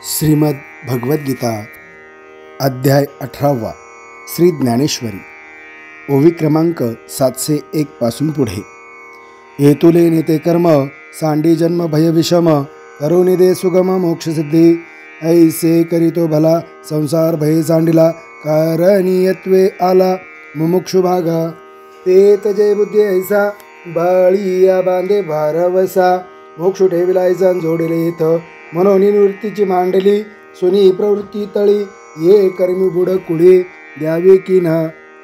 श्रीमद भगवद्गीता अध्याय 18 श्री ज्ञानेश्वरी ओवी क्रमांक 701 पासून पुढे। हेतुले नेते कर्म सांडी जन्म भय विषम करुणी दे सुगम मोक्ष सिद्धी ऐसे करीतो भला संसार भय सांडिला कारणीयत्वे आला मुमुक्षु भागा ते तजे बुद्धी ऐसा बाळिया बांधे भारवसा मोक्ष ठेविलायचा जोडले इथ मनोनी निवृत्तीची मांडली सुनी प्रवृत्ती तळी ये कर्मी बुड कुढे द्यावे की ना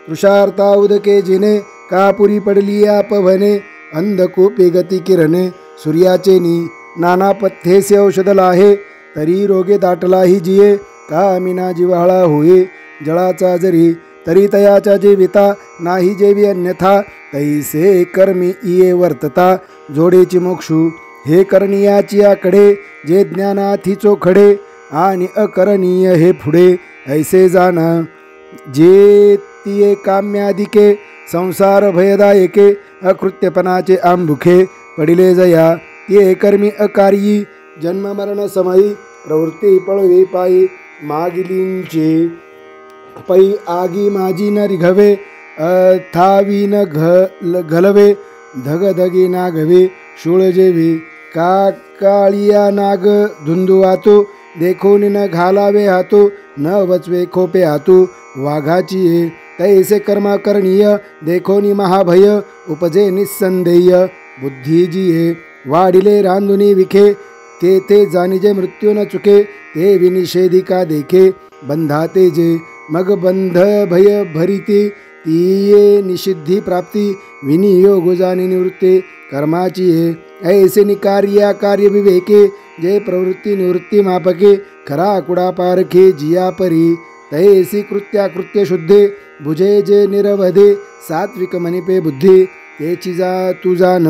तृषार्था उदके जिने कापुरी पडली अपवने अंधकोपे गती किरणे सूर्याचे नी नाना पथ्येसे औषध लाहे तरी रोगे दाटलाही जिये कामिना जिव्हाळा होये जळाचा जरी तरी तयाच्या जेविता नाही जेवी अन्यथा तैसे कर्मी इये वर्तता जोडेची मोक्षू हे करणीयाची आकडे जे ज्ञानाथी चोखडे आणि अकरणीय हे पुढे ऐसे जाण जे तिये काम्याधिके संसार भयदायके अकृत्यपणाचे आंबुखे पडिले जया ते कर्मी अकार्यी जन्म मरण समयी प्रवृत्ती पळवी पायी मागिलींचे पै आगी माझी न रिघवे थावी न घलवे धगधगी नागवे शूळ जेवी काकाळिया नाग धुंदुवातो देखोनी न घालावे हातो न वचवे खोपे हातू वाघाची ये तैसे कर्म करणीय देखोनी महाभय उपजे निस्संदेय बुद्धी जिये वाढिले रांधुनी विखे ते जाणिजे मृत्यू न चुके ते विनिषेधिका देखे बंधाते जे मग बंध भय भरिते तिये निषिद्धी प्राप्ती विनियोग जाणी निवृत्ते कर्माची ये ऐसे निकार्या कार्य विवेके जे प्रवृत्ती निवृत्ती मापके खरा कुडा पारखे जिया परी तैसी कृत्य शुद्धे बुझे जे निरवधे सात्विक मनिपे बुद्धी तेची जा तू जान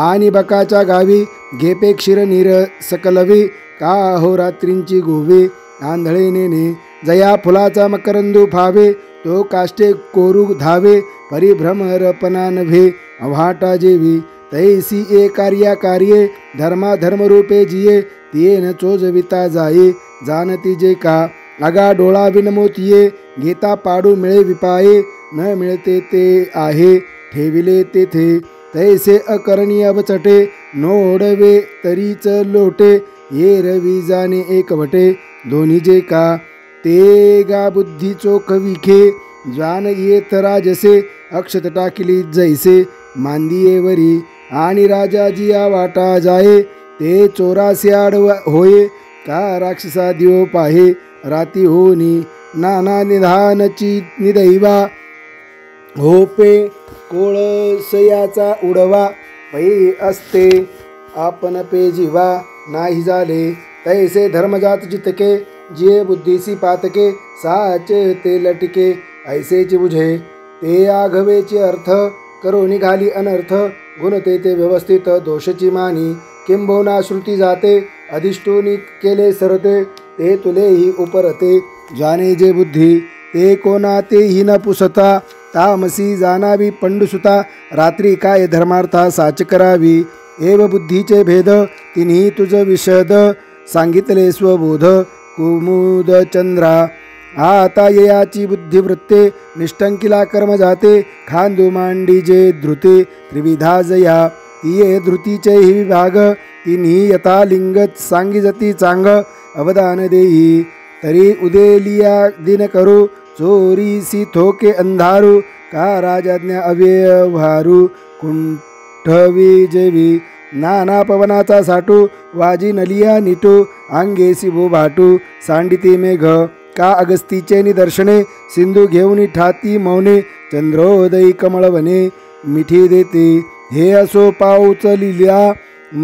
आणि बकाच्या गावी घेपे क्षीर नीर सकलवे का हो रात्रींची गोवे आंधळे नेने जया फुलाचा मकरंदू फावे तो काष्टे कोरू धावे परिभ्रमरपणा नव्हे अव्हाटा जेवी तैसी ए कार्ये धर्मा धर्मरूपे जिये तिये न चोजविता जाये जानती जे का आगा डोळा विनमोतिये घेता पाडू मिळे विपाये न मिळते ते आहे ठेविले तेथे तैसे अकरणीय बचटे नोडवे तरीच लोटे ये रवी जाणे एकवटे दोन्ही जे का ते गा बुद्धी चोख विखे जान येत राजसे अक्षत टाकिली जैसे मांदियेवरी आणि राजाजिया वाटा जाये ते चोरासे आडवा होये का राक्षसा दिव पाहे राती होनी नाना निधानची निदैवा होपे कोळसयाचा उडवा पै असते आपण पे जीवा नाही झाले तैसे धर्मजात जितके जिये बुद्धीसी पातके साचे ते लटके ऐसेची बुझे ते आघवेचे अर्थ करो निघाली अनर्थ गुणते ते व्यवस्थित दोषची मानी किंबहुना श्रुती जाते अधिष्ठोनी केले सरते ते तुलेही उपरते जाणे जे बुद्धी ते कोणा तेही न पुसता तामसी जाणावी पंडुसुता रात्री काय धर्मार्था साच करावी एव बुद्धीचे भेद तिन्ही तुझ विशद सांगितले स्वबोध कुमुद चंद्रा आता ययाची बुद्धिवृत्ते निष्ठंकिला कर्म जाते खांदू मांडी जे धृते त्रिविधा जया तिये धृतीचे ही विभाग तिन्ही यथा लिंगत सांगिजती चांग अवदान देई तरी उदेलिया दिन करू चोरीसी थोके अंधारू का राजाज्ञा अव्यवहारू कुंठवी जेवी नाना पवनाचा साठू वाजी नलिया निटू अंगेसी भो भाटू सांडिती मेघ का अगस्तीचे निदर्शने सिंधू घेऊन ठाती मौने चंद्रोदयी कमळवने मिठी देते हे असो पाऊचलिल्या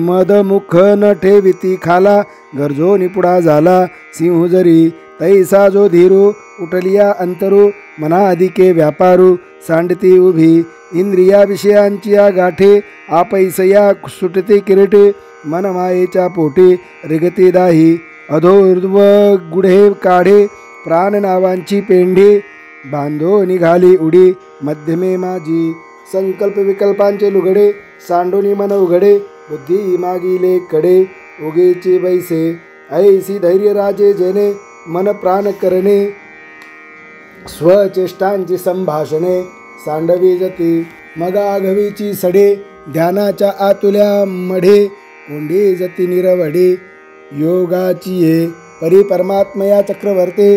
मदमुख न ठेविती खाला गरजो निपुडा झाला सिंह जरी तैसा जो धीरू उठलिया अंतरू मना अधिके व्यापारू सांडती उभी इंद्रिया विषयांची या गाठे आपैसया सुटते किरटे मनमायेच्या पोटे रिगती दाही अधोर्ध्व गुढे काढे प्राण नावांची पेंढे बांधो निघाली उडी मध्यमे माझी संकल्प विकल्पांचे लुगडे सांडोनी मन उघडे बुद्धी मागिले कडे उगेची बैसे ऐसी धैर्य राजे जेने मन प्राण करणे स्वचेष्टांची संभाषणे सांडवी जती मग आघवीची सडे ध्यानाच्या आतुल्या मढे कोंडी जती निरवडे योगाची ये परी परमात्मया चक्रवर्ते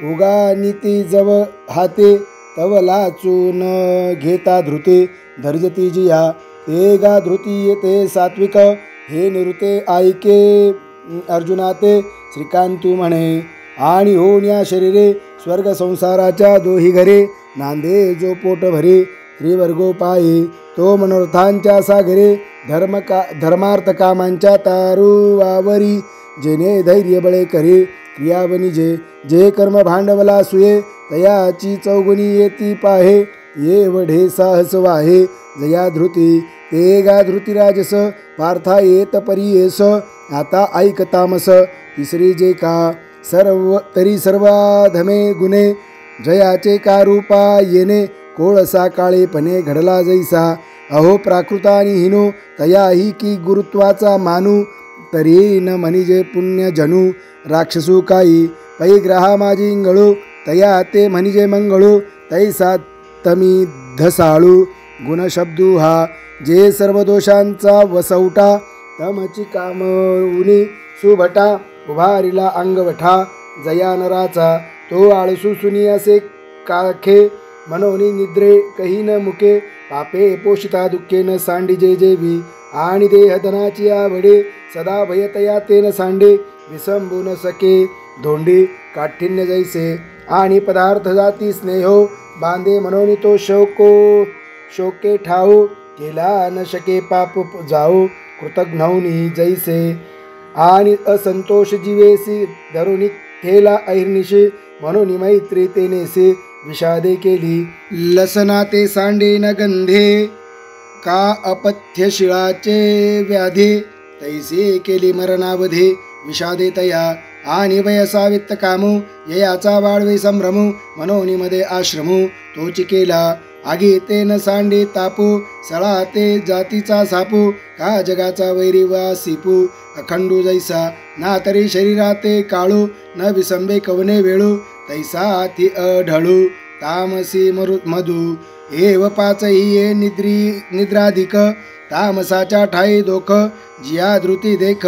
उगा नीती जव हाते तव लाचून घेता धृते धर्जती जिया ते गा धृती येते सात्विक हे निरुते ऐके अर्जुना ते श्रीकांतू म्हणे आणि होऊन या शरीरे स्वर्ग संसाराच्या दोही घरे नांदे जो पोट भरे त्रिवर्गो पाये तो मनोरथांच्या सागरे धर्मार्थ कामांच्या तारुवावरी जेने धैर्य बळे करे क्रिया बनिजे जे कर्म भांडवला सुये तयाची चौगुणी येती पाहे ये वढे साहस वाहे जया धृती ते गा धृती राजस पार्था येत परियेस आता ऐक तामस तिसरी जे का सर्वाधमे गुणे जयाचे का रूपा येणे कोळसा काळेपणे घडला जैसा अहो प्राकृतानी हिनो तयाही की गुरुत्वाचा मानू तरी न म्हणिजे पुण्य जणू राक्षसू काही पै ग्रहा माझी इंगळू तया ते म्हणिजे मंगळू तैसा तमी धसाळू गुणशब्दू हा जे सर्व दोषांचा वसवटा तमची कामउनी सुभटा उभारिला अंगवठा जया नराचा तो आळसू सुनी असे काखे मनोनी निद्रे कही न मुके पापे पोषिता दुःखे न सांडिजे जेवी आणि देहधनाची आवडे सदा भयतया तेन सांडे विसंबू न सके धोंडी काठिण्य जैसे आणि पदार्थ जाती स्नेहो बांधे मनोनी तो शोके ठाऊ केला न शके पाप जाऊ कृतघ्नौनी जैसे आणि असंतोष जीवेसी धरुणी ठेला ऐर्निशे म्हणून मैत्री तेनेसे विषादे केली लसना ते सांडे न गंधे का अपथ्य शिळाचे व्याधे तैसे केली मरणावधे विषादे तया आणि वयसा वित्त कामू ययाचा वाळवे संभ्रमू मनोनीमध्ये आश्रमू तोची केला आगी ते न सांडे तापू सळा ते जातीचा सापू का जगाचा वैरी वा सिपू अखंडू जैसा ना तरी शरीराते काळू न विसंबे कवने वेळू तैसा ती अढळू तामसी मधू एव पाचही ये निद्राधिक तामसाच्या ठाई दोख जिया धृती देख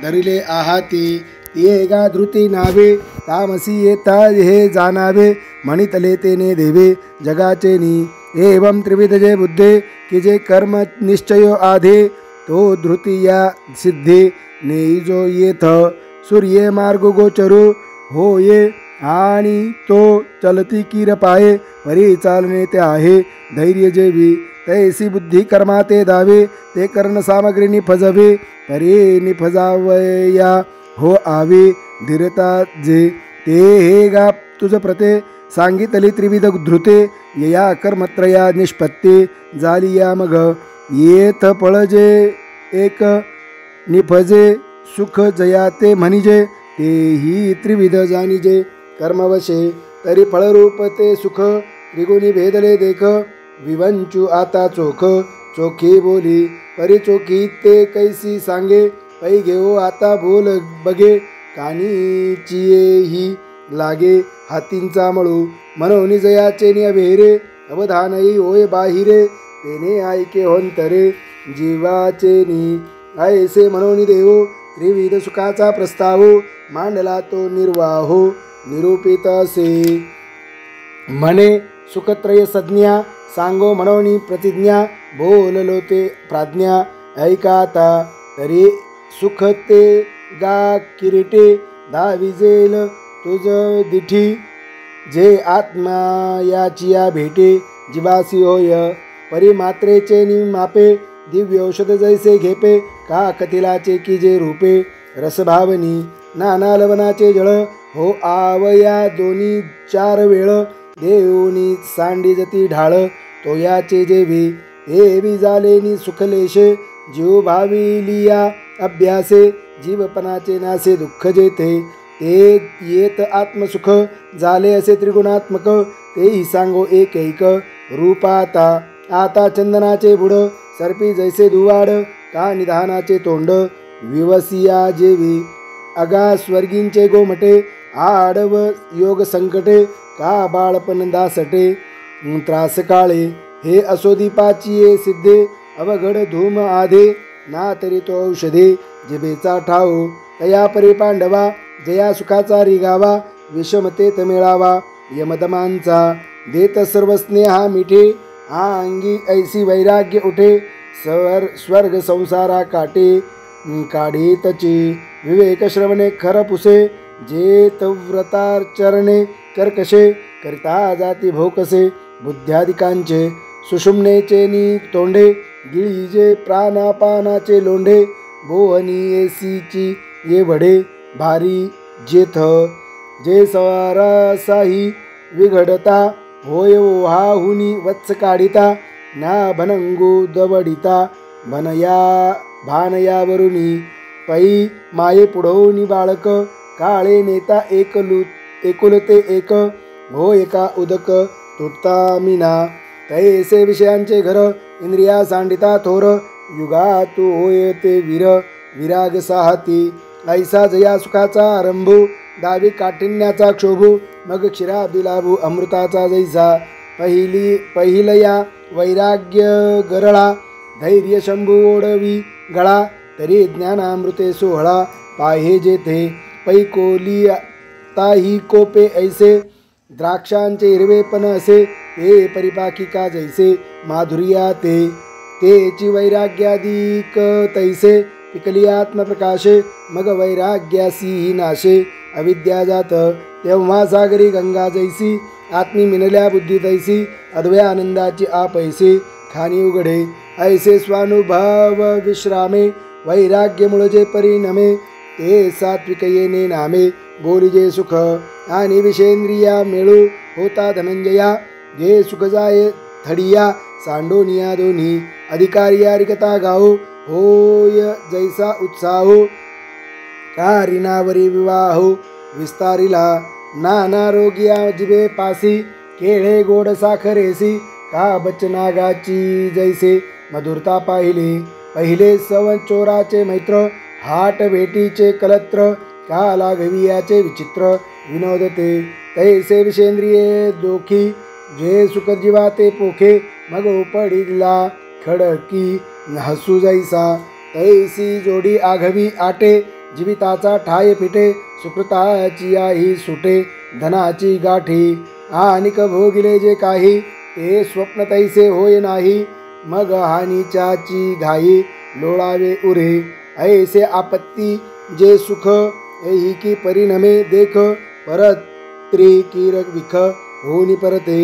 धरिले आहाती ते गा धृती नावे तामसी येता हे जाणावे म्हणितले तेने देवे जगाचे नी एवं त्रिविध जे बुद्धे की जे कर्म निश्चयो आधे तो धृती या सिद्धे नेई जो येथ सूर्ये मार्ग गोचरू हो ये आणि तो चलती कीर पाये परी चालणे ते आहे धैर्य जेवी तैसी बुद्धी कर्मा ते दावे ते कर्ण सामग्री निफजवे परी निफजावया हो आवे धीरता जे ते हे गा तुझ प्रते सांगितली त्रिविध धृते यया कर्मत्रया निष्पत्ते झाली या मग येथ पळजे एक निफजे सुख जया ते म्हणिजे तेही त्रिविध जाणिजे कर्मवशे तरी फळरूप ते सुख त्रिगुणी भेदले देख विवंचू आता चोख चोखी बोली परी चोखी ते कैसी सांगे पै घेऊ आता बोल बगे कानीची लागे हातींचा मळू मनोनी जयाचे न्यवेरे अवधानई होय बाहिरे तेने ऐके होंतरे जीवाचे नी ऐसे मनोनी देवो त्रिविध सुखाचा प्रस्ताव मांडला तो निर्वाहो निरूपित असे म्हणे सुखत्रय संज्ञा सांगो मनोनी प्रतिज्ञा बोललो ते प्राज्ञा ऐकाता तरी सुख ते गा किरीटे दाविजेल तुझ दिठी जे आत्मा याचिया भेटे जीवासी होय परिमात्रेचे निमापे दिव्य औषध जैसे घेपे का कथिलाचे की जे रूपे रसभावनी नाना लवनाचे जळ हो आवया दोन्ही चार वेळ देऊनी सांडी जती ढाळ तो याचे जेवी हेवी झालेनी सुखलेशे जीव भाविलिया अभ्यासे जीवपणाचे नासे दुःख जेथे ते येत आत्मसुख झाले असे त्रिगुणात्मक तेही सांगो एक एक रूपाता आता चंदनाचे बुड सर्पी जैसे दुवाड का निधानाचे तोंड विवसिया जेवी अगा स्वर्गींचे गोमटे आडव योग संकटे का बाळपण दासटे त्रास काळे हे असो दीपाची ये सिद्धे अवघड धूम आधे ना तरी तो औषधे जिभेचा ठाऊ तया परी पांडवा जया सुखाचा रिगावा विषमतेत मिळावा यमदमांचा देत सर्व स्नेहा मिठे अंगी ऐसी वैराग्य उठे स्वर्ग संसारा काटे काढीतचे विवेक श्रवणे खर पुसे जे तव्रतार चरणे कर्कशे करिता जाती भोकसे बुद्ध्यादिकांचे सुषुम्नेचे नी तोंडे गिळीजे प्राणापानाचे लोंढे बोहनी येसीची ये वढे भारी जेथ जे सवारासाही विघडता होय ओहाहुनी वत्स काढिता ना भनंगू दवडिता भानयावरुनी पै माये पुढवनी बाळक काळे नेता एकुलते एक हो एका उदक तुटता मीना तैसे विषयांचे घर इंद्रिया सांडिता थोर युगा तू होय ते वीर विराग साहती ऐसा जया सुखाचा आरंभू दावी काठिण्याचा क्षोभू मग क्षीराब्दी लाभू अमृताचा जैसा पहिलया वैराग्य गरळा धैर्य शंभू ओढवी गळा तरी ज्ञानामृते सोहळा पाहे जेथे पैकोली ताही कोपे ऐसे द्राक्षांचे हिरवेपण असे ते परिपाकिका जैसे माधुर्या तेची वैराग्याधिक तैसे पिकली आत्मप्रकाशे मग वैराग्यासी नाशे अविद्या जात तेव्हा सागरी गंगा जैसी आत्मी मिनल्या बुद्धी तैसी अद्वय आनंदाची आपैसे खानी उघडे ऐसे स्वानुभव विश्रामे वैराग्य मुळजे परिणमे ते सात्विक येणे नामे बोलिजे सुख आणि विषेंद्रिया मेळू होता धनंजया जे सुख जाये थडिया सांडोनिया दोन्ही अधिकारिया रिकता गाओ होय जैसा उत्साहो कारिनावरी विवाहो विस्तारिला नाना रोगिया जिबे पासी केळे गोड साखरेसी का बचनागाची जैसे मधुरता पहिले सवन चोराचे मैत्र हाट भेटीचे कलत्र का लाघवियाचे विचित्र विनोदते तैसे विषेंद्रिये दोखी जे सुख जीवा ते पोखे मग उपडिला खडकी हसू जैसा तैसी जोडी आघवी आटे जीविताचा ठाय फिटे सुकृताची आई सुटे धनाची गाठी आनिक भोगिले जे काही ते स्वप्न तैसे होय नाही मग हानीच्याची घाई लोळावे उरे ऐसे आपत्ती जे सुख एही की परिणमे देख परत त्रिकीरक विख होनी परते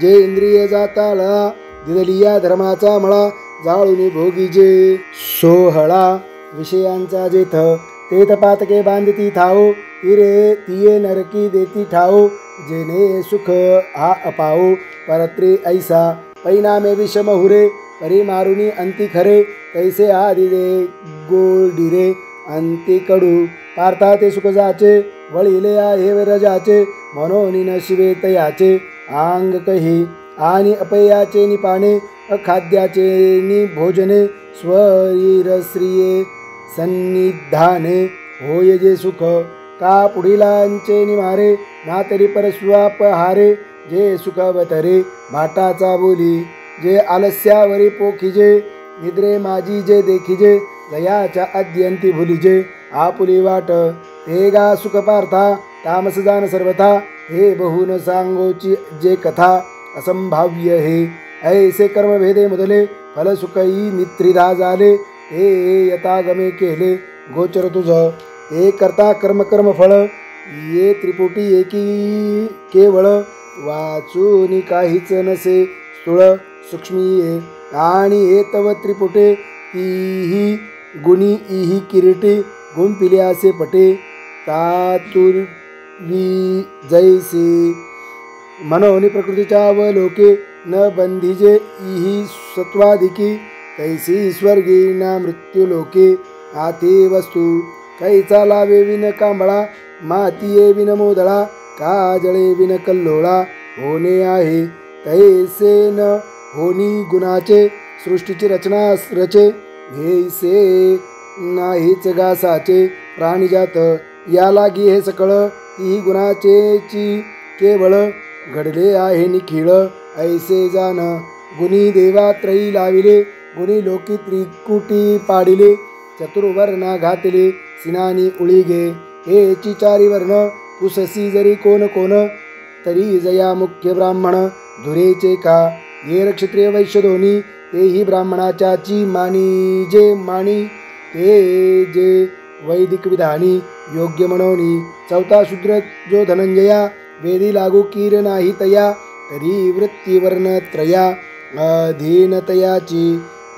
जे इंद्रिय जाताळा दिदलिया धर्माचा मळा जाळूनी भोगी जे सोहळा विषयांचा जेथ तेथ पातके बांधती थाओ तिये नरकी देती ठाओ जेने सुख हा अपाओ परत्रे ऐसा पैनामे विषम हुरे परी मारुनी अंती खरे तैसे आदि दे गोडिरे अंती कडू पार्था ते सुख जाचे वळिले आहे रजाचे मनोनी नशिवे तयाचे आंग कही आणि अपयाचे निपाणे अखाद्याचे नि भोजने स्वरीरश्रिये सन्निधाने होय जे सुख का पुढीलांचे निमारे ना तरी परस्वापहारे जे सुख अवतरे भाटाचा बोली जे आलस्यावरी पोखिजे निद्रे माझी जे देखिजे दयाच्या अद्यंती भुलिजे आपुली वाट ते गा सुख पार्था तामस जान सर्वथा हे बहुन सांगोची जे कथा असंभाव्य हे ऐसे कर्मभेदे मुदले फल सुखई नित्रिधा झाले हे यथागमे केले गोचर तुझ हे करता कर्म फळ ये त्रिपुटी एकी केवळ वाचूनी काहीच नसे स्थूळ सूक्ष्मीये आणि हे तव त्रिपुटे तीही गुणी इही किरीटे गुण पिले असे पटे तातुर्वी जैसे मनोनी प्रकृतीच्या अवलोके न बंधिजे इही सत्वाधिकी तैसी स्वर्गी ना मृत्युलोके आते वस्तू कैचा लावे विन कांबळा मातीये विन मोदळा काजळे विन कल्लोळा होणे आहे तैसे न होनी गुणाचे सृष्टीची रचना रचे घेसे नाहीच गासाचे प्राणीजात या लागी हे सकळ तीही गुणाचेची केवळ घडले आहे निखिळ ऐसे जाण गुणी देवा त्रयी लाविले गुणी लोकी त्रिकुटी पाडिले चतुर्वर्णा घातले सिनानी उळीगे हेची चारी वर्ण पुससी जरी कोण कोण तरी जया मुख्य ब्राह्मण धुरेचे का येर क्षत्रिय वैश्य दोन्ही तेही ब्राह्मणाच्याची मानी जे माणी ते जे वैदिक विधानी योग्य म्हणोनी चौथा शूद्र जो धनंजया वेदी लागू कीर नाही तया तरी वृत्तीवर्ण त्रया अधीनतयाची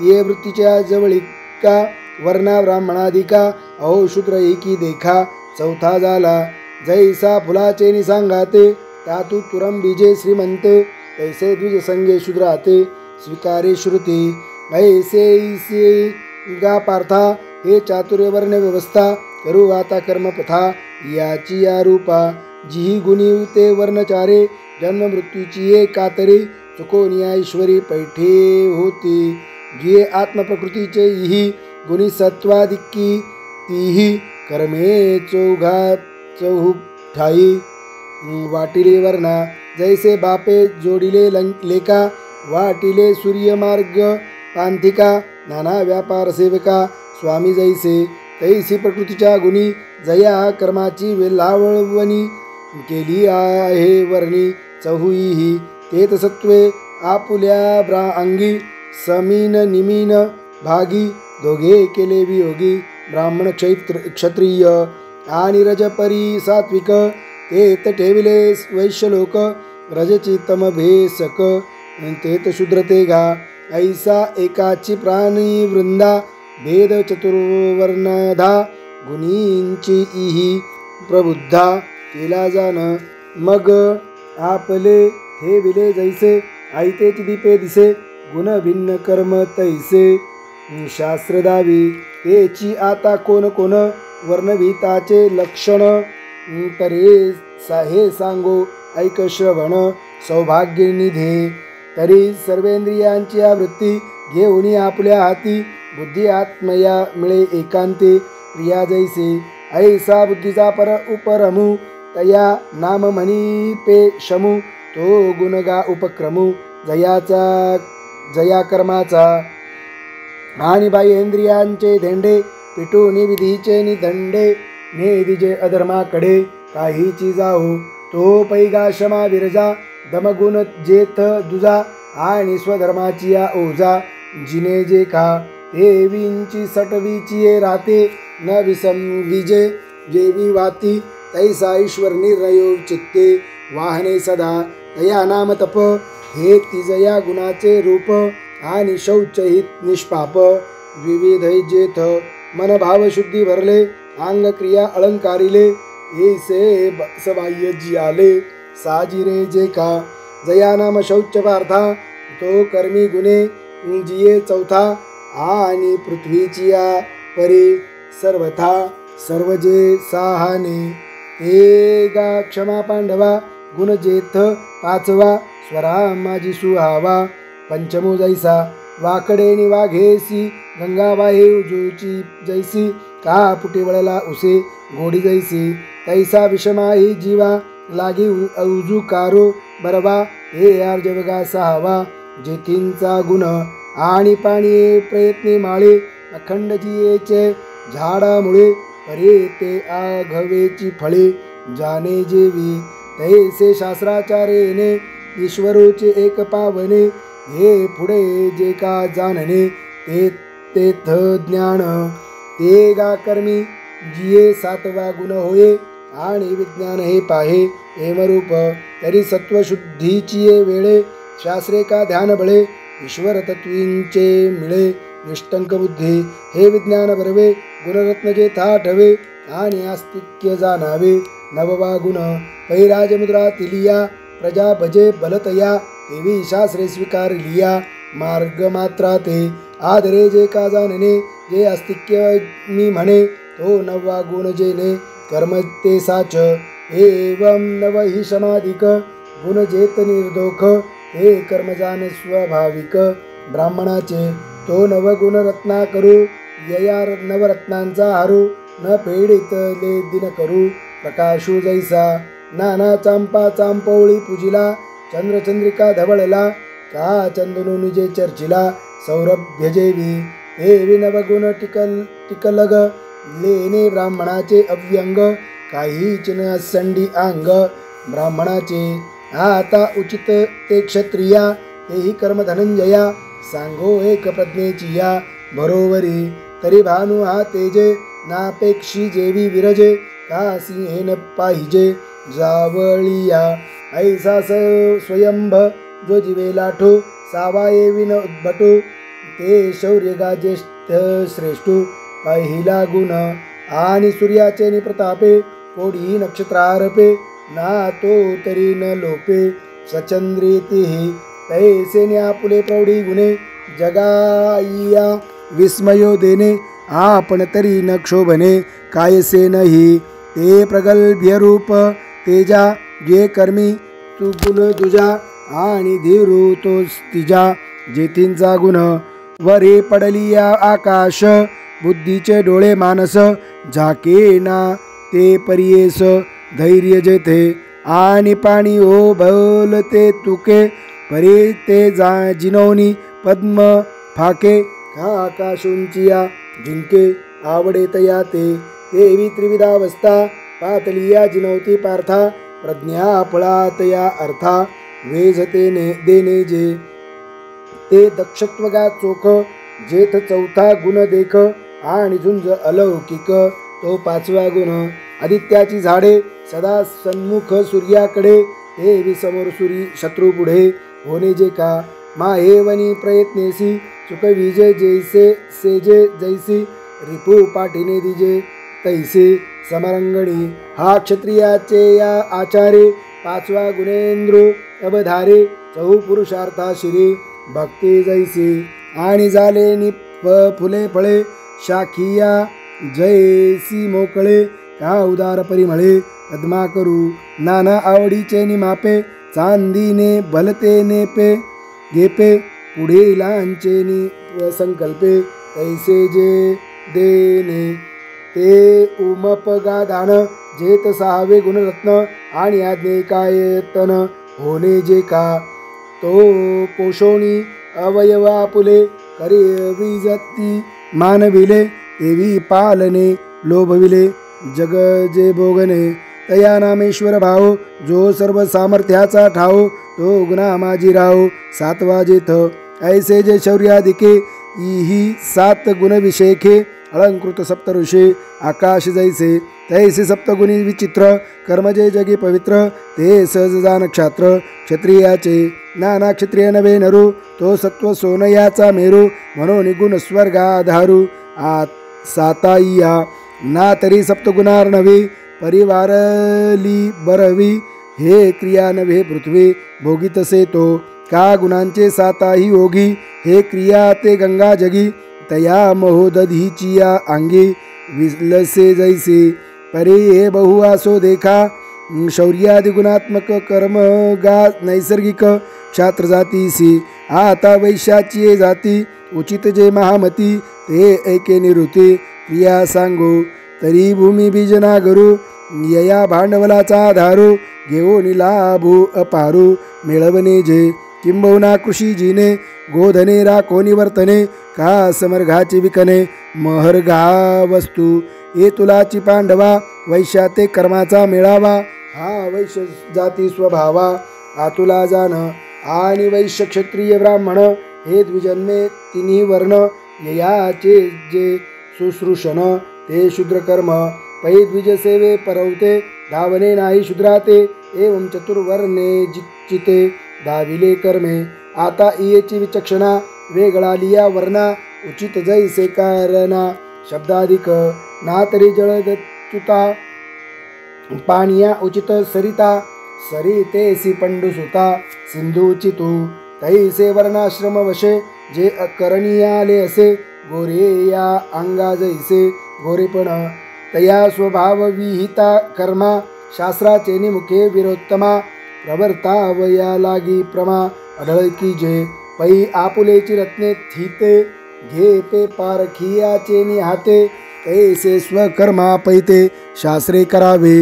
ये वृत्तीच्या जवळिका वर्णा ब्राह्मणाधिका अहो शूद्र एकी देखा चौथा झाला जैसा फुलाचे निसांगाते त्यातू तुरम बीजे श्रीमंते ऐसे द्विज संगे शूद्राते स्वीकारे श्रुती ऐसे गा पार्था हे चातुर्यवर्ण व्यवस्था करू आता कर्मपथा याची या रूपा जी गुणी ते वर्णचारे जन्म मृत्यूची ये कातरे चुकोनिया ईश्वरी पैठे होती जी आत्मप्रकृतीचे ही गुणी सत्वाधिकी तीही कर्मे चौठाई वाटिले वर्णा जैसे बापे जोडिले लेका वाटिले सूर्यमार्ग पांथिका नाना व्यापार सेवका स्वामी जैसे तैसी प्रकृतीच्या गुणी जया कर्माची वेलावळवणी केली आहे वर्णी चहुईही तेत सत्वे आपुल्या अंगी समीन निमीन भागी दोघे केले वियोगी ब्राह्मण क्षत्रिय आणि रजपरी सात्विक तेत ठेविले वैश्यलोक रजची तम भेसक तेत शूद्रते घा ऐसा एकाची प्राणी वृंदा भेद चतुर्वर्णधा गुणींची इही प्रबुद्धा केला जाण मग आपले ठेविले जैसे आयतेची दीपे दिसे गुण भिन्न कर्म तैसे शास्त्र दावी तेची आता कोण कोण वर्णविताचे लक्षण तरे हे सांगो ऐक श्रवण सौभाग्य निधे तरी सर्वेंद्रियांची आवृत्ती घेऊन आपल्या हाती बुद्धी आत्मया मिळे एकांते प्रिया जैसे ऐसा बुद्धीचा पर उपरमू तया नाम म्हणी पे शमू तो गुणगा उपक्रमू जया कर्माचा आणि बाह्य इंद्रियांचे धेंडे पिटून विधीचे निदंडे ने दिजे अधर्माकडे काहीची जाऊ तो पैगा क्षमा विरजा दमगुण जेथ दुजा आणि स्वधर्माची या ओझा जिने जे खा देवींची सटवीची राहते न विसम विजे जेवी वाती तैसा ईश्वर निर्णयो चित्ते वाहने सदा तया नाम तप हे तिजया गुणाचे रूप आणि शौचहित निष्पाप विविध जेथ मन भाव शुद्धी भरले अंग क्रिया अलंकारिले ऐसे सबाह्य जियाले साजिरे जे का जया नाम शौच पार्था तो कर्मी गुणे जिये चौथा आणि पृथ्वीची या परी सर्वथा सर्व जे साहाने ते गा क्षमा पांडवा गुण जेथ पाचवा स्वरा माझी सुहावा पंचमो जैसा वाकडे निवाघेसी गंगा वाहे उजूची जैसी का पुटी वळला उसे गोडी जैसी तैसा विषमाही जीवा लागी उजू कारो बरवा हे आर्जवगा सहावा जेथींचा गुण आणि पाणी प्रयत्ने माळे अखंड जियेचे झाडामुळे परे ते आघवेची फळे जाणे जेवी तैसे शास्त्राचारेने ईश्वरोचे एक पावने हे पुढे जे का जाणणे ते तेथ ज्ञान ते गा कर्मी जिये सातवा गुण होये आणि विज्ञान हे पाहे हेमरूप तरी सत्वशुद्धीची वेळे शास्त्रे का ध्यान बळे ईश्वर तत्वींचे मिळे निष्टंक बुद्धी हे विज्ञान बरवे गुणरत्न जे थाटवे आणि आस्तिक्य जाणावे नववा गुण पैराजमुद्रा तिलिया प्रजा भजे बलतया देवी शास्त्रे स्वीकार लिया मार्ग मात्रा ते आदरे जे का जाणणे जे आस्तिक्य मी म्हणे तो नववा गुण जेने कर्म ते साच एवं नव ही समाधिक गुण जेत निर्दोख हे कर्मजान स्वाभाविक ब्राह्मणाचे तो नवगुण रत्ना करू यया नवरत्नांचा हारू न पेडितले दिन करू प्रकाशू जैसा नाना चांपा चांपवळी पूजिला चंद्रचंद्रिका धवळला का चंदनु निजे चर्चिला सौरभ्य जेवी हे विनवगुण टिकलग लेने ब्राह्मणाचे अव्यंग काही चिन्ह संडी अंग ब्राह्मणाचे आता उचित ते क्षत्रिया तेही कर्म धनंजया सांगो एक प्रज्ञेची या बरोबरी तरी भानु हा तेजे नापेक्षी जेवी विरजे का सिंहेन पाहिजे जावळिया ऐसा स्वयंभ जो जीवे लाठो सावाये विन उद्भटो ते शौर्य गाजेष्ठ श्रेष्ठो पहिला गुण आणि सूर्याचे निप्रतापे कोडी नक्षत्रारपे ना तो तरी न लोपे सचंद्रीतिही तैसे न्यापुले प्रौढी गुणे जगाइया विस्मयो देणे आपण तरी न क्षोभने कायसे नाही ते प्रगल्भ्य रूप तेजा जे कर्मी तू गुण तुझा आणि धीरू तो तिजा जेथींचा गुण वरे पडलिया आकाश बुद्धीचे डोळे मानस झाके ना ते परियेस धैर्य जेथे आणि पाणी ओ बोलते तुके परे ते जिनवनी पद्म फाके का आकाशुंचिया जिंके आवडे तया ते देवी त्रिविधावस्था पातलिया जिनवती पार्था प्रज्ञा फळातया अर्था वेझतेने देणे जे ते दक्षत्वगा चोख जेथ चौथा गुण देख आणि झुंज अलौकिक तो पाचवा गुण आदित्याची झाडे सदा सन्मुख सूर्याकडे ते विसमोर सूर्य शत्रू पुढे होणे जे का माहेवनी प्रयत्नेसी चुक विजय जैसे सेजे जैसी रिपू पाठीने दिजे तैसे समरंगणी हा क्षत्रियाचे या आचारे पाचवा गुणेंद्र अवधारे चहु पुरुषार्था शिरे भक्ती जैसी आणि झाले फुले फळे शाखिया जैसी मोकळे का उदार परिमळे पद्मा करू नाना आवडीचे निमापे चांदीने भलते नेपे गेपे पुढे लांचेनी संकल्पे तैसे जे देणे ते उमप गाधान जेत सहावे गुणरत्न आणि आज्ञेकायतन होणे जे का तो पोषोणी अवयवा पुले करी मानविले देवी पालने लोभविले जग जे भोगणे तया नामेश्वर भाव जो सर्व सामर्थ्याचा ठाव तो गुणा माझी राव सातवा जेथ ऐसे जे शौर्यादिके इही सात गुणविषेखे अलंकृत सप्तऋषे आकाश जैसे तैसे सप्तगुणी विचित्र कर्म जे जगी पवित्र ते सहजा नक्षत्र क्षत्रियाचे नाना क्षत्रिय नवे नरू तो सत्व सोनयाचा मेरू म्हणून गुण स्वर्गाधारू साताईया ना तरी सप्तगुणार्णवी परिवारली बरवी हे क्रिया नव्हे पृथ्वी भोगितसे तो का गुणांचे साताही ओघी हे क्रिया ते गंगा जगी तया महोदधीचिया अंगी विलसे जैसे परे हे बहु आसो देखा शौर्यादि गुणात्मक कर्म गा नैसर्गिक क्षात्र जातीसी आता वैश्याची जाती उचित जे महामती ते ऐके निवृत्ती क्रिया सांगू तरी भूमी बीज नागरू यया भांडवलाचा धारू घेऊन लाभू अपारू मिळवणे जे किंबहुना कृषी जीने गोधने राखोनी वर्तने का समर्घाचे विकणे महर्घा वस्तू हे तुलाची पांडवा वैश्याते कर्माचा मेळावा हा वैश्य जाती स्वभावा आतुला जाण आणि वैश्य क्षत्रिय ब्राह्मण हे द्विजन्मे तिन्ही वर्ण ययाचे जे शुश्रूषण ते शूद्रकर्म पै द्विजसेवे परवते धावने नाही शूद्राते एवं चतुर्वर्णे जिच्चिते धाविले कर्मे आता इयेची विचक्षणा वेगळा लिया वर्णा उचित जैसे कारणा शब्दाधिक ना तरी जळदच्युता पाणिया उचित सरिता सरितेसी पंडुसुता सिंधुचितू तैसे वर्णाश्रम वशे जे अकरणीयाले असे गोरे या अंगा जैसे गोरेपण तया स्वभाव विहिता कर्मा शास्त्राचे निमुखे विरोत्तमा प्रवर्तावया लागी प्रमा अढळकी जे पै आपुलेची रत्ने थिते घे पे पारखियाचे निहाते तैसे स्वकर्मा पैते शास्त्रे करावे.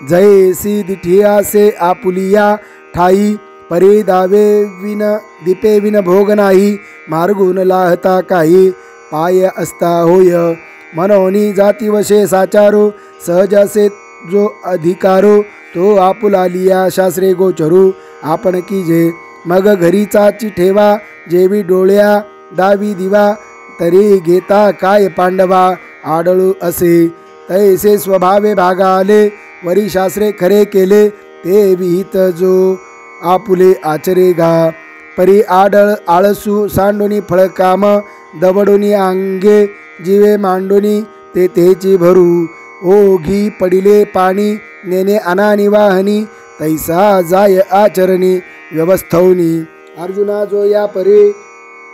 जैसी दिठियासे आपुलिया ठाई परे दावे विन दीपे विन भोग नाही. मार्गून लाहता काही पाय असता होय. मनोनी जाती वशे साचारो सहजासे जो अधिकारो. तो आपुलालिया शास्त्रे गोचरू आपण कीजे. मग घरीचाची ठेवा जेवी डोळ्या दावी दिवा. तरी घेता काय पांडवा आडळू असे. तैसे स्वभावे भागाले वरी शास्त्रे खरे केले. ते विहित जो आपुले आचरे गा. परी आडळ आळसू सांडोनी फळकाम दवडोनी अंगे जीवे मांडोनी ते तेची भरू. ओघी पडिले पाणी नेने अनानी वाहनी तैसा जाय आचरणी व्यवस्थौनी. अर्जुना जो या परे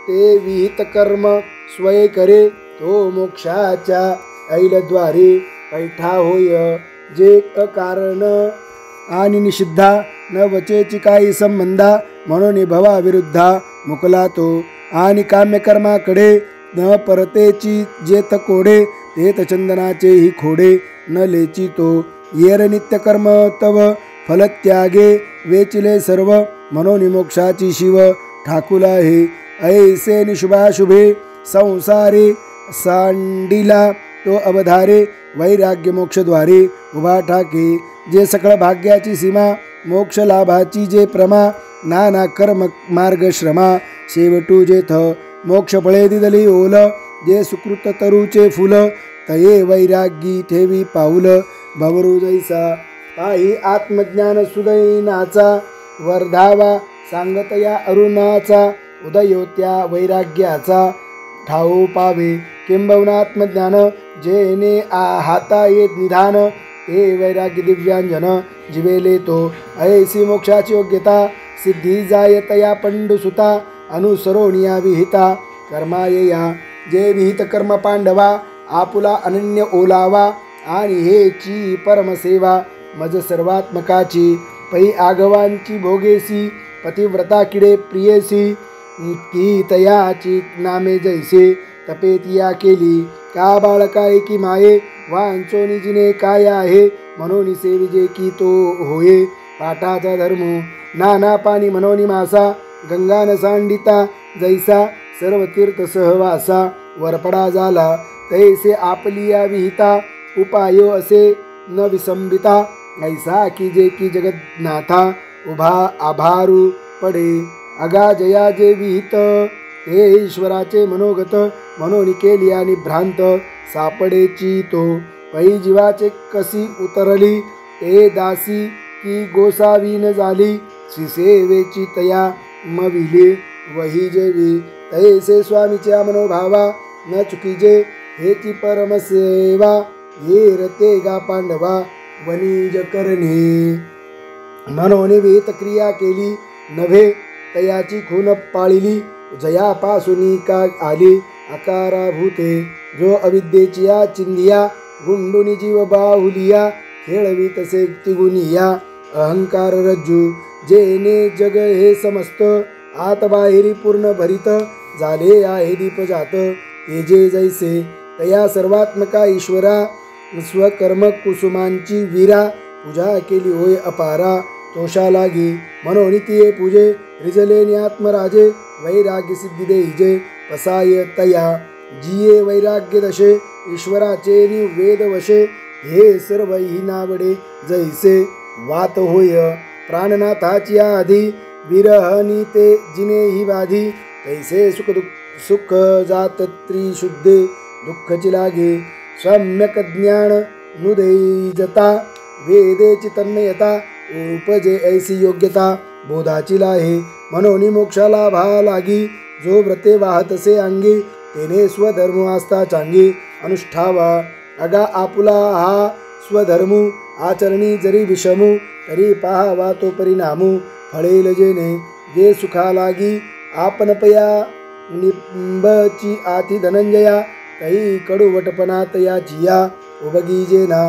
ते विहित कर्म स्वये करे. तो मोक्षाच्या ऐलद्वारे पैठा होय. जे अकारण आणि निषिद्धा न वचेची काही संबंधा म्हणून भवा विरुद्धा मुकला तो. आणि काम्यकर्माकडे न परतेची जेत कोडे. तेत चंदनाचे ही खोडे न लेची तो. येर नित्यकर्म तव फलत्यागे वेचिले सर्व म्हणून मोक्षाची शिव ठाकुला हे. ऐसे निशुभाशुभे संसारे सांडिला तो अवधारे. वैराग्य मोक्षद्वारे उभा ठाके. जे सकळ भाग्याची सीमा मोक्ष लाभाची जे प्रमा. नाना कर्म मार्ग श्रमा शेवटू जेथ मोक्ष फळे दिदली ओल. जे सुकृत तरुचे फुल तये वैरागी ठेवी पाऊल. भवरू जैसा पाही आत्मज्ञान सुदैनाचा. वर्धावा सांगतया अरुणाचा. उदयो त्या वैराग्याचा ठाऊ पावे. किंबहुना आत्मज्ञान जेने हाता येत निधान. ते वैराग्य दिव्यांजन जिवेले तो. ऐसी मोक्षाची योग्यता सिद्धी जायतया पंडुसुता. अनुसरोनिया विहिता कर्मायया. जे विहित कर्म पांडवा आपुला अनन्य ओलावा. आणि हेची परमसेवा मज सर्वात्मकाची. पै आगवांची भोगेसी पतिव्रता किडे प्रियेसी. की तयाची नामे जैसे तपेतिया केली. का बाळका एकी माये वांचोनी जिने काय आहे. म्हणून सेविजे की तो होये पाठाचा धर्म. नाना पाणी मनोनी मासा गंगान सांडिता जैसा. सर्व तीर्थ सहवासा वरपडा झाला. तैसे आपलिया विहिता उपायो असे न विसंबिता. ऐसा की जे की जगन्नाथा उभा आभारू पडे. अगा जया जे विहित हे ईश्वराचे मनोगत. म्हणून केली आणि भ्रांत सापडेची तो. पै जीवाचे कसी उतरली ते दासी की गोसावीन झाली. श्रीसेवेची तया मविले वही जेवी. तैसे स्वामीच्या मनोभावा न चुकीजे हेची परमसेवा. ये रते गा पांडवा वनिज करणे. म्हणून विहित क्रिया केली नव्हे तयाची खून पाळिली. जयापासूनी का आली अकाराभूते. जो अविद्येची या चिंधिया गुंडुनी जीव बाहुलिया. खेळवी तसे तिगुनिया अहंकार रज्जू. जेने जग हे समस्त आत बाहेरी पूर्ण भरित. झाले आहे दीप जात तेजे जैसे. तया सर्वात्मका ईश्वरा स्वकर्म कुसुमांची वीरा. पूजा केली होय अपारा तोषा लागी. म्हणून तिये पूजे रिजले आत्मराजे. वैराग्य सिद्धी देईजे पसाय तया. जिये वैराग्य दशे ईश्वराचे निवेद वशे. हे सर्व ही नावडे जैसे वात होय प्राणनाथाची आधी. विरहनी ते जिने ही बाधी. तैसे सुख जात त्रिशुद्धे दुःखची लागे. सम्यक ज्ञान नुदैजता वेदेची तन्मयता. उपजे ऐसी योग्यता बोधाची लाहे. म्हणून मोक्षाला भा लागी. जो व्रते वाहतसे अंगी तेने स्वधर्म आस्था चांगी अनुष्ठावा. अगा आपुला हा स्वधर्मू आचरणी जरी विषमू. तरी पाहावा तो परिणामू फळेल जेने. जे सुखा लागी आपणपया निंबची आती धनंजया. तही कडूवटपणा तयाची या उबगी जेना.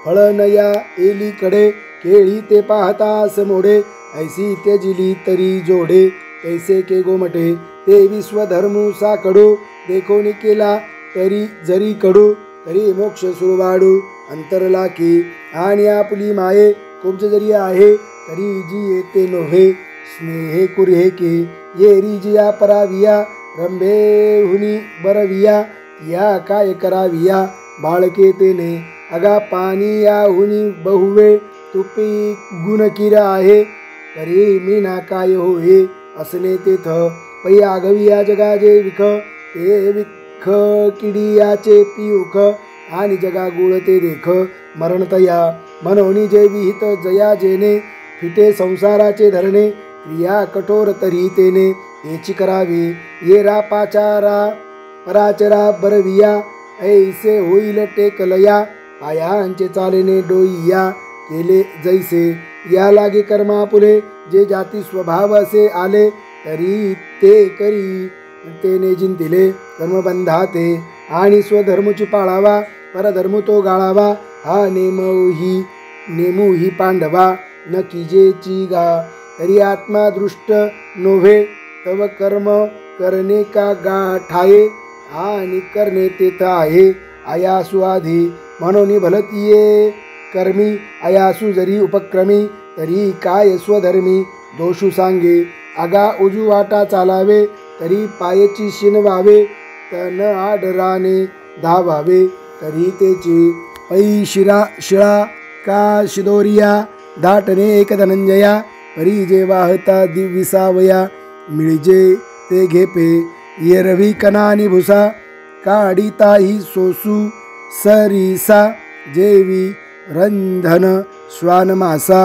फळ नया एलीकडे केळी ते पाहता समोडे. ऐसी त्यजिली तरी जोडे तैसे के गोमटे. ते विश्वधर्मू साकडो देखोनी केला तरी जरी कडू. तरी मोक्ष सुरवाडू अंतरला की आणि आपुली माये कुब्ज जरी आहे तरी जी येते नोहे स्नेहे कुर्हे के ये रिजिया पराविया रंभे हुनी बरविया या काय कराविया बाळके तेने अगा पाणी या हुनी बहुवे तुपी गुण किरा आहे तरी मी ना काय होय असने तेथ पै आगविया जगाजे विख ते विख किडियाचे पियुख आणि जगा गुळ ते देख मरण तया मनोनी जे विहित जया जेने फिटे संसाराचे धरणे क्रिया कठोर तरी तेने याची करावी ये रापाचारा पराचरा बरविया ऐसे होईल टेकलया पायांचे चालेने डोईया केले जैसे या लागे कर्मा पुले जे जाती स्वभाव असे आले तरी ते करी तेने जिंतिले कर्मबंधाते आणि स्वधर्मची पाळावा परधर्म तो गाळावा हा नेमूही पांडवा न किजेची गा तरी आत्मा दृष्ट नोव्हे तव कर्म करणे का गाठाये आणि करणे तेथ आहे आयासु आधी म्हणून भलतीये कर्मी आयासु जरी उपक्रमी तरी काय स्वधर्मी दोषू सांगे आगा उजू वाटा चालावे तरी पायची शिनवावे तन आडराने धावावे तरी तेची पै शिळा का शिदोरिया दाटणे एक धनंजया परी जे वाहता दिविसावया मिळजे ते घेपे ये रवी कनानी भुसा काढिताही सोसू सरिसा जेवी रंधन श्वान मासा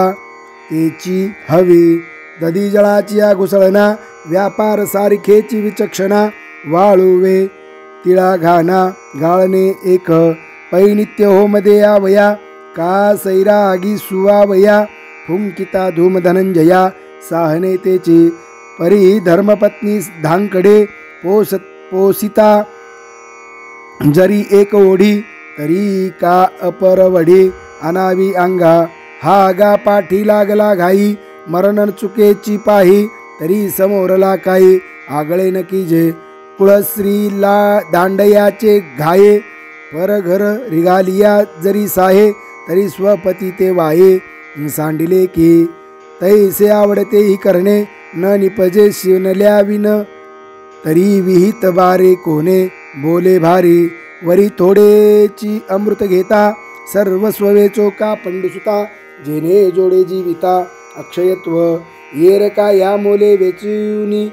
तेची हवी दधी जळाची या घुसळणा व्यापार सारखेची विचक्षणा वाळुवे तिळा घाना गाळणे एक पैनित्य होमदे यावया का सैरागी सुवावया फुंकिता धूम धनंजया साहने तेची परी धर्मपत्नी धांकडे पोसिता जरी एक ओढी तरी का अपरवडी अनावी अंगा हा गा पाठी लागला घाई मरण चुकेची पाही तरी समोरला काही आगळे नकी जे कुळश्रीला दांडयाचे घाये परघर रिगालिया जरी साहे तरी स्वपती ते वाये सांडिले की तैसे आवडते ही करणे न निपजे शिवनल्या विन तरी विहित बारे कोणे बोले भारी वरी थोडेची अमृत घेता सर्वस्ववे चोका पंडुसुता जेने जोडे जीविता अक्षयत्व येरका या मोले वेचुनी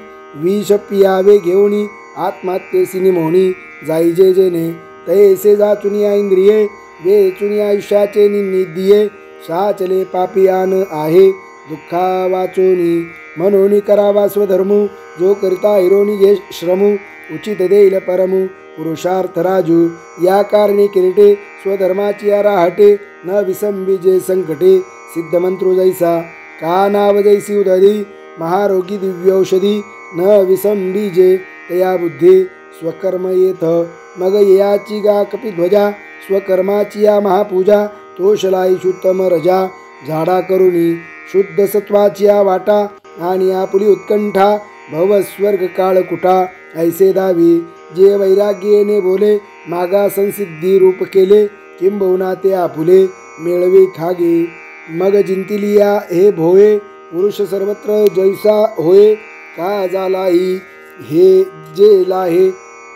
विष पियावे घेऊनी आत्महत्येसी निमोनी जाईजे जेने तैसे जाचुनिया इंद्रिये वेचुनी आयुष्याचे निदिये साचले पापियान आहे दुःखा वाचोनी मनोनी करावा स्वधर्मू जो करता हिरोनी घे श्रमू उचित देईल परमू पुरुषार्थ राजू या कारणे किरीटे स्वधर्माची या राहटे न विसंबीजे संकटे सिद्धमंत्रो जैसा का नाव जैसी उदधी महारोगी दिव्यौषधी न विसंबीजे तया बुद्धी स्वकर्म येथ मग याची गा कपिध्वजा स्वकर्माची या महापूजा तोषलाई शुत्तम रजा झाडा करुणी शुद्ध सत्वाची या वाटा आणि आपुली उत्कंठा भवस्वर्ग काळ कुटा ऐसे दावी जे वैराग्येने बोले मागा संसिद्धी रूप केले किंबहुना ते आपुले मेळवे खागे मग जिंतिलिया हे भोये पुरुष सर्वत्र जैसा होय का झालाही हे जे लाहे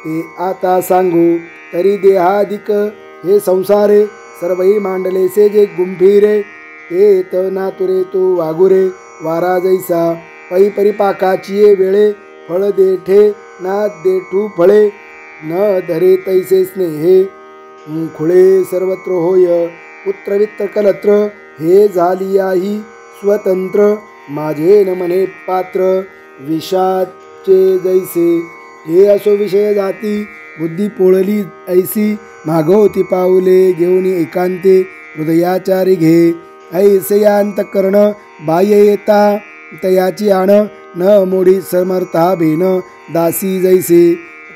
ते आता सांगू तरी देहादिक हे संसारे सर्वही मांडलेसे जे गुंभीरे ते त नातुरे तो वागुरे वारा जैसा पै परिपाकाची वेळे फळ देठे ना देठू फळे न धरे तैसे स्नेहे खुळे सर्वत्र होय पुत्रवित्त कलत्र हे झालियाही स्वतंत्र माझे न मने पात्र विषाचे जैसे हे असो विषय जाती बुद्धी पोळली ऐसी मागवती पाऊले घेऊन एकांते हृदयाचारी घे ऐसे अंतकरण बाह्य येता तयाची आण न मोडी समर्था बेन दासी जैसे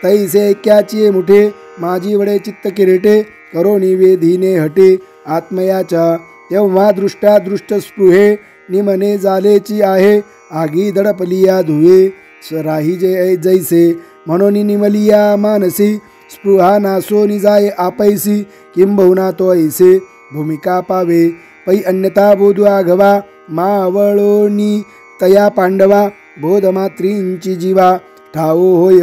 तैसे ऐक्याची मुठे माझी वडे चित्त किरीटे करो निवेधीने हटे आत्मयाच्या तेव्हा दृष्टा दृष्ट स्पृहे निमने जालेची आहे आगी दडपलिया धुवे राही जे जैसे म्हणून निमलिया मानसी स्पृहा नासोनी जाय आपैसी किंबहुना तो ऐसे भूमिका पावे पै अन्यथा बोधू आघवा मावळोनी तया पांडवा बोधमात्रींची जीवा ठावो होय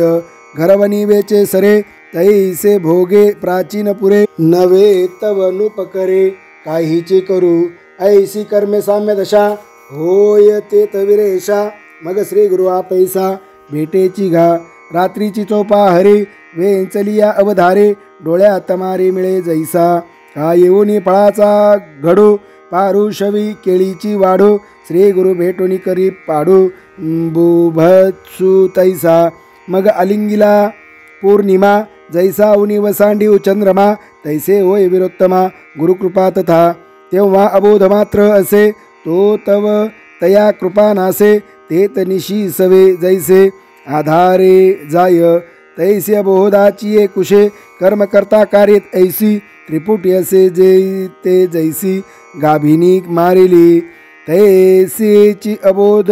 घरवनी वेचे सरे तैसे भोगे प्राचीन पुरे नवे तव नुपकरे काहीचे करू ऐसी कर्मे साम्य दशा होय ते तविरेशा मग श्री गुरु आपैसा भेटेची घा रात्रीची चोपा हरे वेंचलिया अवधारे डोळ्यात मारे मिळे जैसा का येऊनी फळाचा घडू पारुषवी केळीची वाढू श्री गुरु भेटोनी करी पाडू बुभत्सु तैसा मग अलिंगिला पौर्णिमा जैसा उनी वसांडी चंद्रमा तैसे होय विरोत्तमा गुरुकृपा तथा तेव्हा अबोध मात्र असे तो तव तया कृपा नासे तेत निशी सवे जैसे आधारे जाय तैसे अबोधाची कुशे कर्म करता कार्यत ऐसी त्रिपुटी असे जे ते जैसी गाभिनी मारिली तैसेची अबोध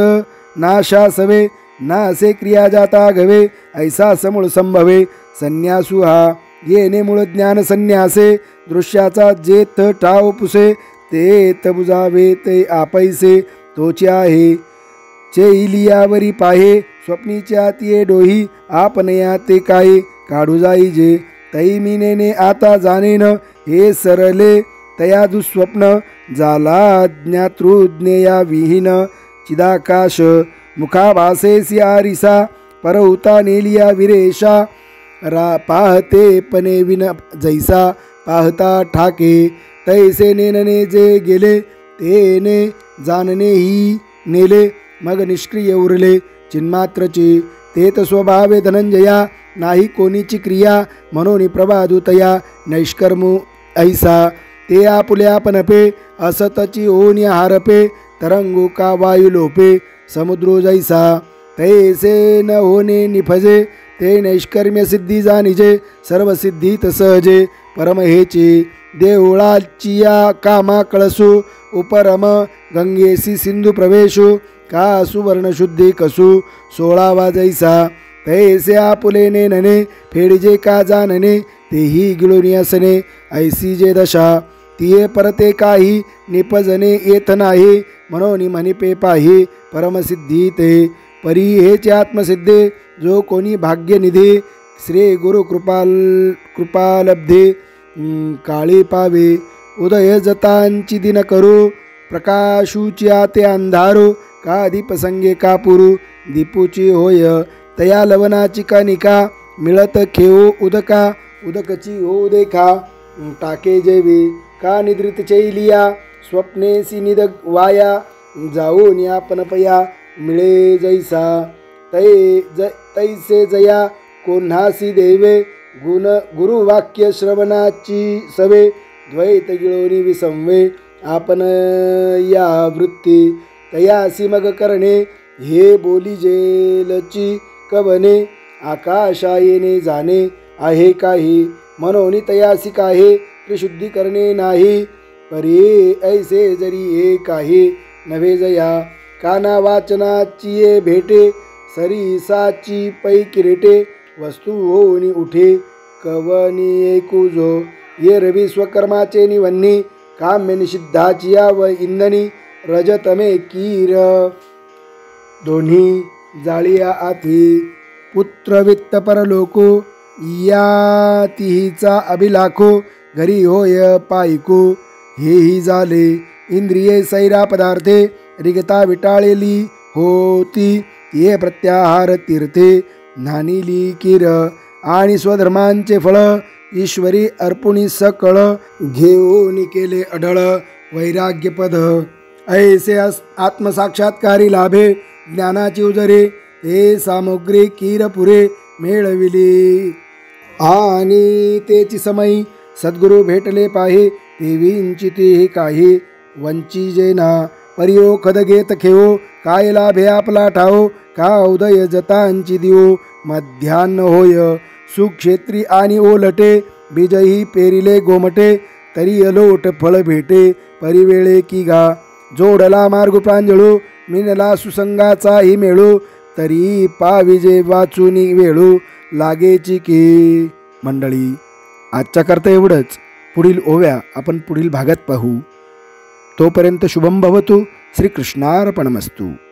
नाशा सवे नासे क्रिया जाता घवे ऐसा समूळ संभवे संन्यासू हा येणे मूळ ज्ञान संन्यासे दृश्याचा जेथ ठाव पुसे ते तबुजावे ते आपैसे तोचे आहे चेलियावरी पाहे स्वप्नीच्या तिये डोही आपनया ते काय काढू जाईजे तै मीनेने आता जाणेन हे सरले तया दुःस्वप्न जाला ज्ञातृज्ञेया विहीन चिदाकाश मुखाभासेसी आरिसा परहुता नेलिया विरेशा पाहते पणे विन जैसा पाहता ठाके तैसे नेनने जे गेले तेने जाणणे ही नेले मग निष्क्रिय उरले चिन्मात्रची तेत स्वभावे धनंजया नाही कोणीची क्रिया म्हणून प्रभादुतया नैष्कर्मू ऐसा ते आपुल्या पनपे असतची ओनी हारपे तरंगू का वायू लोपे समुद्रो जैसा तैसे न होणे निफजे ते नैष्कर्म्य सिद्धी जाणिजे सर्व सिद्धीत सहजे परम हेची देवळाचिया कामा कळसू उपरम गंगेसी सिंधू प्रवेशू का सुवर्ण शुद्धी कसू 16वा जैसा तैसे आपुलेने नने फेडिजे का जानने तेही गिळून असणे ऐसी जे दशा तिये परते काही निपजणे येत नाही म्हणून मनिपे पाही परमसिद्धी ते परी हेचे आत्मसिद्धे जो कोणी भाग्यनिधी श्री गुरु कृपालब्धे काळी पावे उदय जतांची दिन करू प्रकाशूची आते अंधारू का दीपसंगे का पुरू दीपूची होय तया लवनाची कनिका मिळत खेऊ उदका उदकची हो देखा टाके जेवी का निद्रित चैलिया स्वप्नेसी निद वाया जाऊन या पनपया मिळे जैसा तैसे जया कोन्हासी देवे गुण गुरुवाक्य श्रवणाची सवे द्वैत गिळोनी विसंवे आपण या वृत्ती तयासी मग करणे हे बोली जेलची कवने आकाशा येणे जाणे आहे काही म्हणून तयासी काहे त्रिशुद्धी करणे नाही परी ऐसे जरी हे काही नव्हे जया काना वाचनाची ये भेटे सरीसाची पै किरीटे वस्तू होऊनी उठे कवनी ऐकुजो ये रवी स्वकर्माचे निवन्नी काम्य निषिद्धाची या व इंधनी रजतमे कीर दोन्ही जाळिया आती पुत्र वित्त परलोको या तिहीचा अभिलाखो घरी होय पायको हेही झाले इंद्रिये सैरा पदार्थे रिगता विटाळलेली होती ये प्रत्याहार तीर्थे नानिली किर आणि स्वधर्मांचे फळ ईश्वरी अर्पुणी सकळ घेऊन केले अढळ वैराग्यपद ऐसे आत्मसाक्षात्कारी लाभे ज्ञानाची उजरे ते सामुग्री कीर पुरे मिळविली आणि तेची समयी सद्गुरु भेटले पाहे देवींची ते काही वंचिजेना परियो खदगेत खेवो काय लाभे आपला ठाओ का उदय जतांची दिवो मध्यान्न होय सुक्षेत्री आणि ओलटे बीजही पेरिले गोमटे तरी अलोट फळ भेटे परिवेळे की गा जोडला मार्ग प्रांजळू मिनला सुसंगाचाही मेळू तरी पाविजे वाचूनी वेळू लागेची की मंडळी, आजच्याकरता एवढंच. पुढील ओव्या आपण पुढील भागात पाहू. तोपर्यंत शुभम भवतु. श्रीकृष्णार्पणमस्तु.